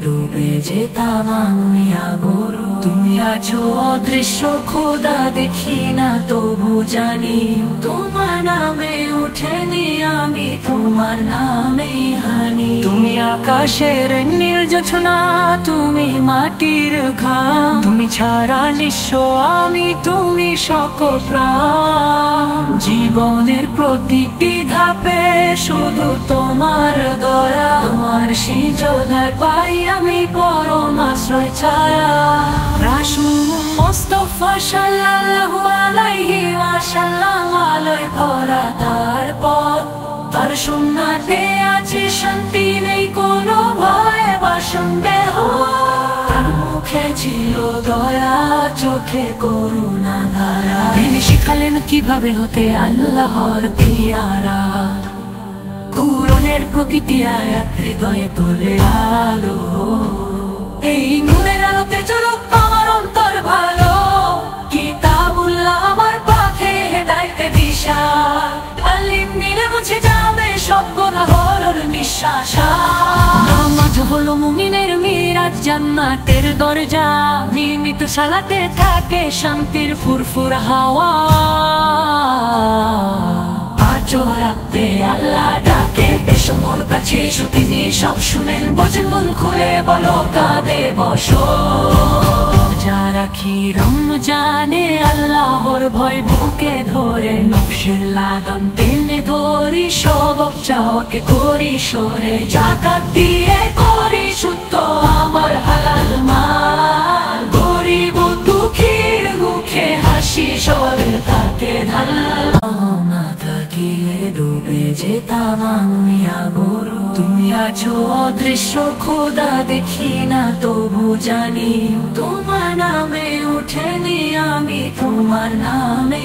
ডুবে যেতাম আমি আবরু। তুমি আছো অদৃশ্য খোদা, দেখি না তবু জানি তোমার নামে উঠেনি আমি, তোমার নামে হানি। তুমি আকাশের নীল জোছনা, তুমি মাটির ঘাম, তুমি ছাড়া নিঃস্ব আমি, তুমি সকল প্রাণ। জীবনের প্রতিটি ধাপে শুধু তোমার দয়া, তোমার সিজদায় পাই আমি পরম আশ্রয় ছায়া। রাসূল মুস্তাফা সাল্লাল্লাহু আলাইহি ওয়াসাল্লাম আলোয় ভরা তার পথ, তার সুন্নাতে আছে শান্তি, নেই কোনো ভয় বা সন্দেহ। তার মুখে ছিল দয়া, চোখে করুণা ধারা। তিনি শিখালেন কিভাবে হতে আল্লাহর পিয়ারা, কুরআনের প্রতিটি আয়াত হৃদয়ে তোলে আলো। এই নূরের আলোতে চলুক আমার অন্তর ভালো, কিতাবুল্লাহ আমার পথে হেদায়েতের দিশা। আলিম নিলে মুছে যাবে সব গুনাহর নিঃশ্বাস। নামাজ হলো মুমিনের মিরাজ, জান্নাতের দরজা। নিয়মিত সালাতে থাকে শান্তির ফুরফুরা হাওয়া। রাতে আল্লাহ ডাকে, এসো মোর কাছে, এসো তিনি সব শুনেন বোঝেন। মন খুলে বলো কাঁদে বসো। যারা কি রমজানে আল্লাহর ভয় বুকে ধরে, নফসের লাগাম টেনে ধরি, সবক চাওয়াকে করি সরে। যাকাত দিয়ে করি শুদ্ধ আমার হালাল মাল, গরিব দুঃখীর মুখে হাসি সবের থাকে ঢাল। ডুবে যেতাম আমি আবরু। তুমি আছো অদৃশ্য খোদা, দেখি না তবু জানি তোমার নামে উঠেনি আমি, তোমার নামে